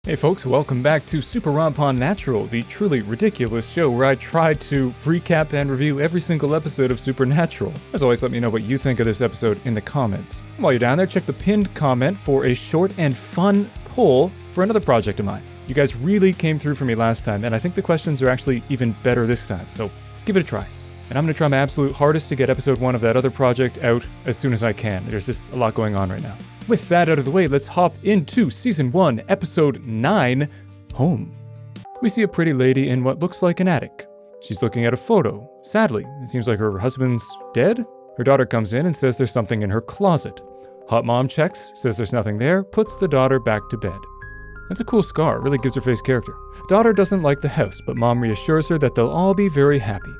Hey folks, welcome back to SupeRonpoNatural, the truly ridiculous show where I try to recap and review every single episode of Supernatural. As always, let me know what you think of this episode in the comments. And while you're down there, check the pinned comment for a short and fun poll for another project of mine. You guys really came through for me last time, and I think the questions are actually even better this time, so give it a try. And I'm going to try my absolute hardest to get episode 1 of that other project out as soon as I can. There's just a lot going on right now. With that out of the way, let's hop into Season 1, Episode 9, Home. We see a pretty lady in what looks like an attic. She's looking at a photo. Sadly, it seems like her husband's dead. Her daughter comes in and says there's something in her closet. Hot mom checks, says there's nothing there, puts the daughter back to bed. That's a cool scar, really gives her face character. Daughter doesn't like the house, but mom reassures her that they'll all be very happy.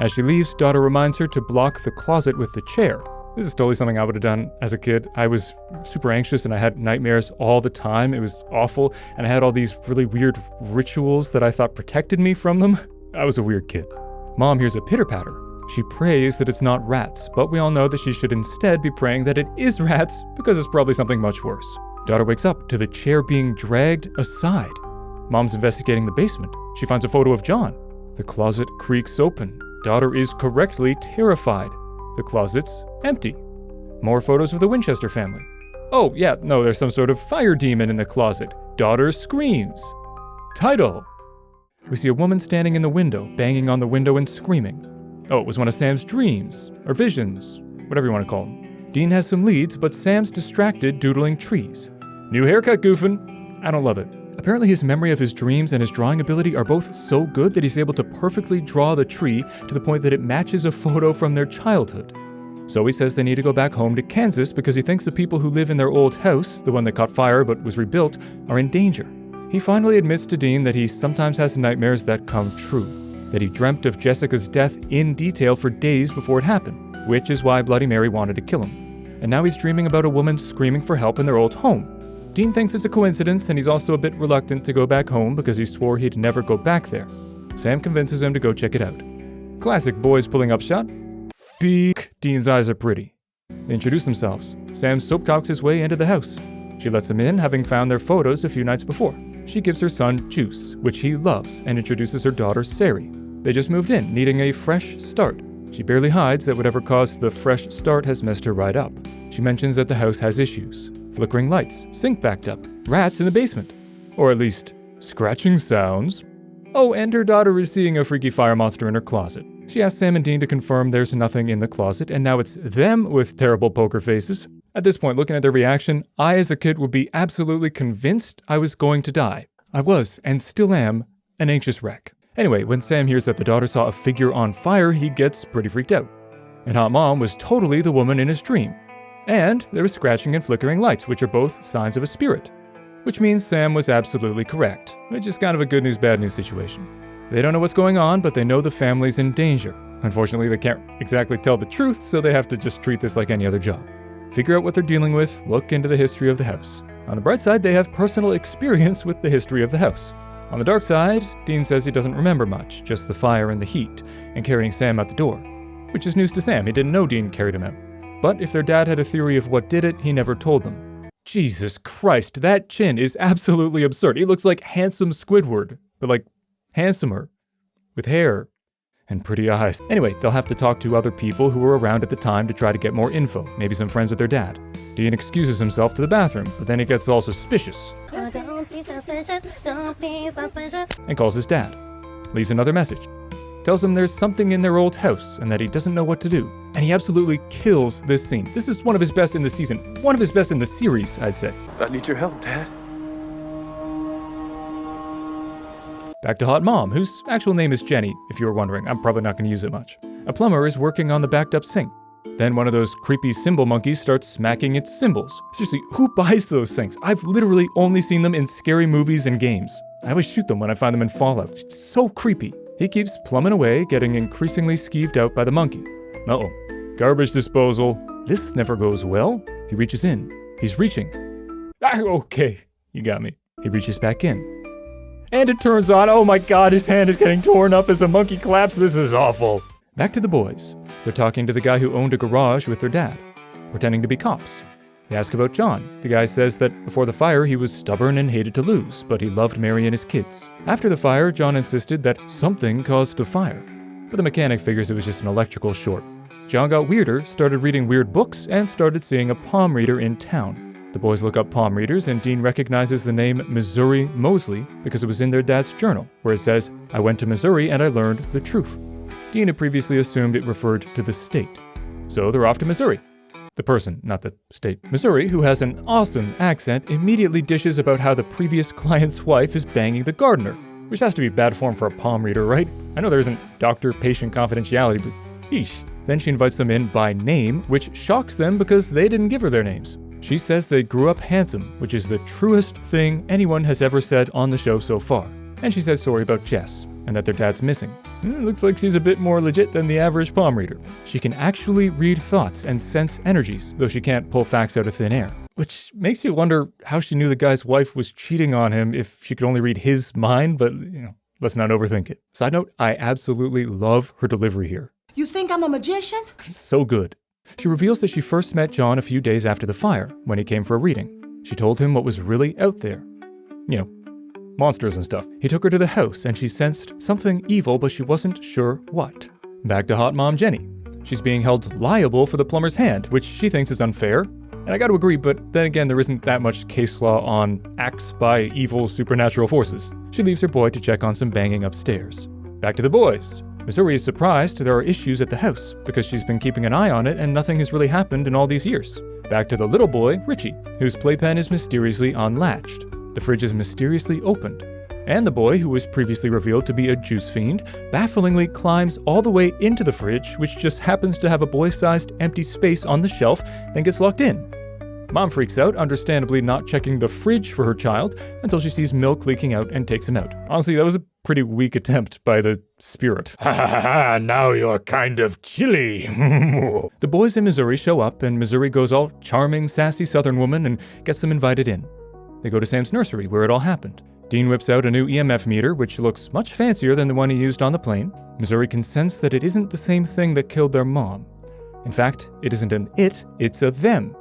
As she leaves, daughter reminds her to block the closet with the chair. This is totally something I would have done as a kid. I was super anxious and I had nightmares all the time. It was awful, and I had all these really weird rituals that I thought protected me from them. I was a weird kid. Mom hears a pitter-patter. She prays that it's not rats, but we all know that she should instead be praying that it is rats because it's probably something much worse. Daughter wakes up to the chair being dragged aside. Mom's investigating the basement. She finds a photo of John. The closet creaks open. Daughter is correctly terrified. The closet's empty. More photos of the Winchester family. Oh, yeah, no, there's some sort of fire demon in the closet. Daughter screams. Title. We see a woman standing in the window, banging on the window and screaming. Oh, it was one of Sam's dreams, or visions, whatever you want to call them. Dean has some leads, but Sam's distracted doodling trees. New haircut, Goofin. I don't love it. Apparently his memory of his dreams and his drawing ability are both so good that he's able to perfectly draw the tree to the point that it matches a photo from their childhood. So he says they need to go back home to Kansas because he thinks the people who live in their old house, the one that caught fire but was rebuilt, are in danger. He finally admits to Dean that he sometimes has nightmares that come true, that he dreamt of Jessica's death in detail for days before it happened, which is why Bloody Mary wanted to kill him. And now he's dreaming about a woman screaming for help in their old home. Dean thinks it's a coincidence, and he's also a bit reluctant to go back home because he swore he'd never go back there. Sam convinces him to go check it out. Classic boys pulling up shot. Feek. Dean's eyes are pretty. They introduce themselves. Sam soap talks his way into the house. She lets him in, having found their photos a few nights before. She gives her son juice, which he loves, and introduces her daughter Sari. They just moved in, needing a fresh start. She barely hides that whatever caused the fresh start has messed her right up. She mentions that the house has issues. Flickering lights, sink backed up, rats in the basement. Or at least, scratching sounds. Oh, and her daughter is seeing a freaky fire monster in her closet. She asks Sam and Dean to confirm there's nothing in the closet, and now it's them with terrible poker faces. At this point, looking at their reaction, I as a kid would be absolutely convinced I was going to die. I was, and still am, an anxious wreck. Anyway, when Sam hears that the daughter saw a figure on fire, he gets pretty freaked out. And Hot Mom was totally the woman in his dream. And there was scratching and flickering lights, which are both signs of a spirit. Which means Sam was absolutely correct, which is kind of a good news, bad news situation. They don't know what's going on, but they know the family's in danger. Unfortunately, they can't exactly tell the truth, so they have to just treat this like any other job. Figure out what they're dealing with, look into the history of the house. On the bright side, they have personal experience with the history of the house. On the dark side, Dean says he doesn't remember much, just the fire and the heat, and carrying Sam out the door. Which is news to Sam, he didn't know Dean carried him out. But if their dad had a theory of what did it, he never told them. Jesus Christ, that chin is absolutely absurd. He looks like handsome Squidward, but like handsomer, with hair and pretty eyes. Anyway, they'll have to talk to other people who were around at the time to try to get more info, maybe some friends of their dad. Dean excuses himself to the bathroom, but then he gets all suspicious. Don't be suspicious, don't be suspicious. And calls his dad. Leaves another message. Tells him there's something in their old house and that he doesn't know what to do. And he absolutely kills this scene. This is one of his best in the season. One of his best in the series, I'd say. I need your help, Dad. Back to Hot Mom, whose actual name is Jenny, if you were wondering. I'm probably not going to use it much. A plumber is working on the backed up sink. Then one of those creepy cymbal monkeys starts smacking its cymbals. Seriously, who buys those things? I've literally only seen them in scary movies and games. I always shoot them when I find them in Fallout. It's so creepy. He keeps plumbing away, getting increasingly skeeved out by the monkey. Uh-oh. Garbage disposal. This never goes well. He reaches in. He's reaching. Ah, okay. You got me. He reaches back in. And it turns on. Oh my god, his hand is getting torn up as a monkey claps. This is awful. Back to the boys. They're talking to the guy who owned a garage with their dad, pretending to be cops. They ask about John. The guy says that before the fire he was stubborn and hated to lose, but he loved Mary and his kids. After the fire, John insisted that something caused the fire, but the mechanic figures it was just an electrical short. John got weirder, started reading weird books, and started seeing a palm reader in town. The boys look up palm readers, and Dean recognizes the name Missouri Mosley because it was in their dad's journal, where it says, "I went to Missouri and I learned the truth." Dean had previously assumed it referred to the state. So they're off to Missouri. The person, not the state. Missouri, who has an awesome accent, immediately dishes about how the previous client's wife is banging the gardener, which has to be bad form for a palm reader, right? I know there isn't doctor-patient confidentiality, but yeesh. Then she invites them in by name, which shocks them because they didn't give her their names. She says they grew up handsome, which is the truest thing anyone has ever said on the show so far. And she says sorry about Jess, and that their dad's missing. Looks like she's a bit more legit than the average palm reader. She can actually read thoughts and sense energies, though she can't pull facts out of thin air. Which makes you wonder how she knew the guy's wife was cheating on him if she could only read his mind, but, let's not overthink it. Side note, I absolutely love her delivery here. You think I'm a magician? So good. She reveals that she first met John a few days after the fire, when he came for a reading. She told him what was really out there. Monsters and stuff. He took her to the house, and she sensed something evil, but she wasn't sure what. Back to hot mom Jenny. She's being held liable for the plumber's hand, which she thinks is unfair. And I gotta agree, but then again, there isn't that much case law on acts by evil supernatural forces. She leaves her boy to check on some banging upstairs. Back to the boys. Missouri is surprised there are issues at the house, because she's been keeping an eye on it and nothing has really happened in all these years. Back to the little boy, Richie, whose playpen is mysteriously unlatched. The fridge is mysteriously opened. And the boy, who was previously revealed to be a juice fiend, bafflingly climbs all the way into the fridge, which just happens to have a boy-sized empty space on the shelf, then gets locked in. Mom freaks out, understandably not checking the fridge for her child, until she sees milk leaking out and takes him out. Honestly, that was a pretty weak attempt by the spirit. Ha ha ha, now you're kind of chilly. The boys in Missouri show up, and Missouri goes all charming, sassy southern woman and gets them invited in. They go to Sam's nursery, where it all happened. Dean whips out a new EMF meter, which looks much fancier than the one he used on the plane. Missouri can sense that it isn't the same thing that killed their mom. In fact, it isn't an it, it's a them.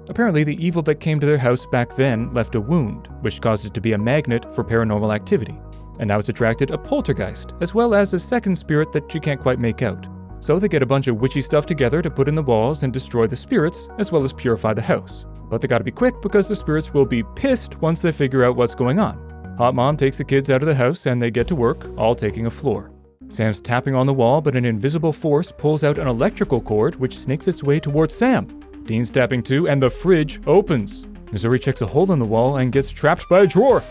Apparently, the evil that came to their house back then left a wound, which caused it to be a magnet for paranormal activity. And now it's attracted a poltergeist, as well as a second spirit that you can't quite make out. So they get a bunch of witchy stuff together to put in the walls and destroy the spirits, as well as purify the house. But they gotta be quick because the spirits will be pissed once they figure out what's going on. Hot Mom takes the kids out of the house and they get to work, all taking a floor. Sam's tapping on the wall, but an invisible force pulls out an electrical cord which snakes its way towards Sam. Dean's tapping too, and the fridge opens. Missouri checks a hole in the wall and gets trapped by a drawer.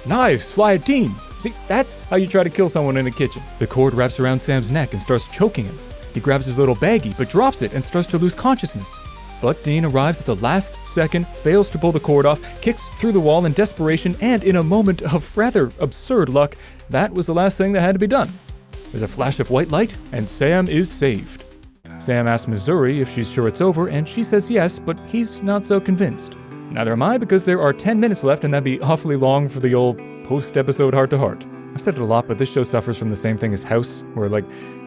Knives fly at Dean. See, that's how you try to kill someone in a kitchen. The cord wraps around Sam's neck and starts choking him. He grabs his little baggie, but drops it and starts to lose consciousness. But Dean arrives at the last second, fails to pull the cord off, kicks through the wall in desperation, and in a moment of rather absurd luck, that was the last thing that had to be done. There's a flash of white light, and Sam is saved. Sam asks Missouri if she's sure it's over, and she says yes, but he's not so convinced. Neither am I, because there are 10 minutes left, and that'd be awfully long for the old post-episode heart-to-heart. I've said it a lot, but this show suffers from the same thing as House, where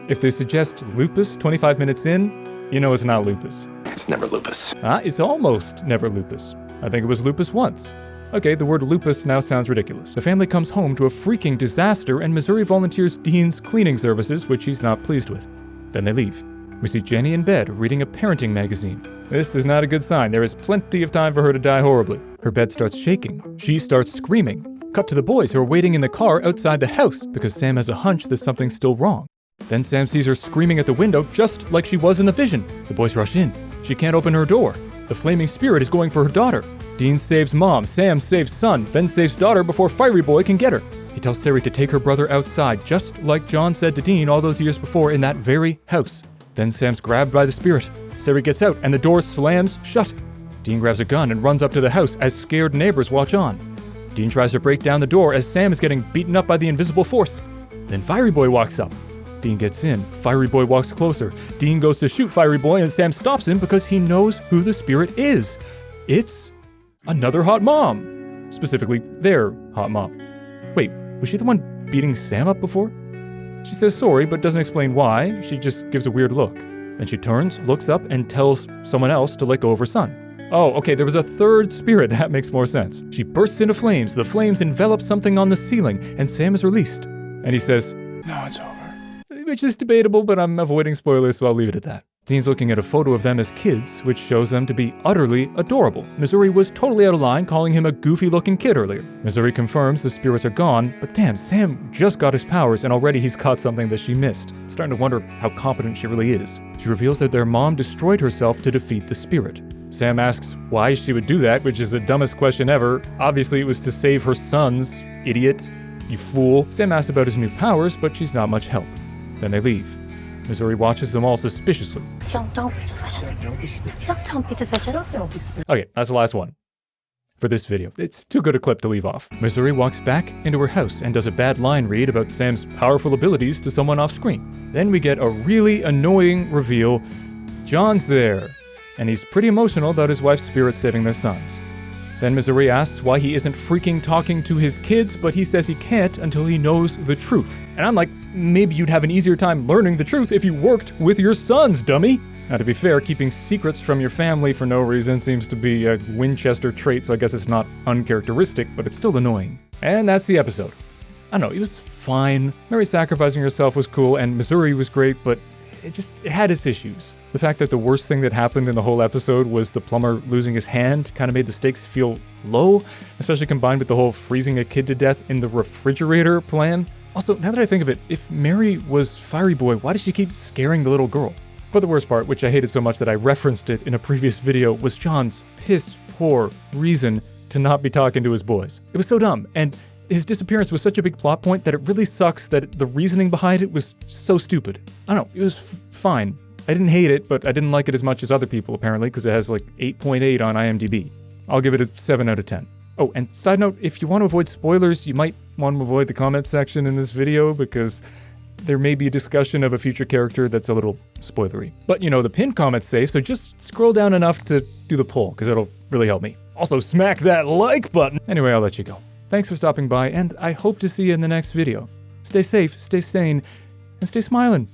if they suggest lupus 25 minutes in, you know it's not lupus. It's never lupus. It's almost never lupus. I think it was lupus once. Okay, the word lupus now sounds ridiculous. The family comes home to a freaking disaster, and Missouri volunteers Dean's cleaning services, which he's not pleased with. Then they leave. We see Jenny in bed, reading a parenting magazine. This is not a good sign. There is plenty of time for her to die horribly. Her bed starts shaking. She starts screaming. Cut to the boys who are waiting in the car outside the house, because Sam has a hunch that something's still wrong. Then Sam sees her screaming at the window just like she was in the vision. The boys rush in. She can't open her door. The flaming spirit is going for her daughter. Dean saves mom, Sam saves son, then saves daughter before Fiery Boy can get her. He tells Sari to take her brother outside, just like John said to Dean all those years before in that very house. Then Sam's grabbed by the spirit. Sari gets out and the door slams shut. Dean grabs a gun and runs up to the house as scared neighbors watch on. Dean tries to break down the door as Sam is getting beaten up by the invisible force. Then Fiery Boy walks up. Dean gets in. Fiery Boy walks closer. Dean goes to shoot Fiery Boy and Sam stops him because he knows who the spirit is. It's another hot mom. Specifically, their hot mom. Wait, was she the one beating Sam up before? She says sorry, but doesn't explain why. She just gives a weird look. Then she turns, looks up, and tells someone else to let go of her son. Oh, okay, there was a third spirit. That makes more sense. She bursts into flames. The flames envelop something on the ceiling, and Sam is released. And he says, Now it's over. which is debatable, but I'm avoiding spoilers, so I'll leave it at that. Dean's looking at a photo of them as kids, which shows them to be utterly adorable. Missouri was totally out of line, calling him a goofy-looking kid earlier. Missouri confirms the spirits are gone, but damn, Sam just got his powers, and already he's caught something that she missed. Starting to wonder how competent she really is. She reveals that their mom destroyed herself to defeat the spirit. Sam asks why she would do that, which is the dumbest question ever. Obviously, it was to save her sons, idiot. You fool. Sam asks about his new powers, but she's not much help. Then they leave. Missouri watches them all suspiciously. Don't be suspicious. Don't be suspicious. Okay, that's the last one for this video. It's too good a clip to leave off. Missouri walks back into her house and does a bad line read about Sam's powerful abilities to someone off screen. Then we get a really annoying reveal. John's there, and he's pretty emotional about his wife's spirit saving their sons. Then Missouri asks why he isn't freaking talking to his kids, but he says he can't until he knows the truth. And I'm like, maybe you'd have an easier time learning the truth if you worked with your sons, dummy. Now, to be fair, keeping secrets from your family for no reason seems to be a Winchester trait, so I guess it's not uncharacteristic, but it's still annoying. And that's the episode. I don't know, it was fine. Mary sacrificing herself was cool, and Missouri was great, but it had its issues. The fact that the worst thing that happened in the whole episode was the plumber losing his hand kind of made the stakes feel low, especially combined with the whole freezing a kid to death in the refrigerator plan. Also, now that I think of it, if Mary was Fiery Boy, why did she keep scaring the little girl? But the worst part, which I hated so much that I referenced it in a previous video, was John's piss-poor reason to not be talking to his boys. It was so dumb, and his disappearance was such a big plot point that it really sucks that the reasoning behind it was so stupid. I don't know, it was fine. I didn't hate it, but I didn't like it as much as other people apparently, because it has like 8.8 on IMDb. I'll give it a 7 out of 10. Oh, and side note, if you want to avoid spoilers, you might want to avoid the comment section in this video, because there may be a discussion of a future character that's a little spoilery. But you know, the pinned comments say, so just scroll down enough to do the poll, because it'll really help me. Also, smack that like button! Anyway, I'll let you go. Thanks for stopping by, and I hope to see you in the next video. Stay safe, stay sane, and stay smiling.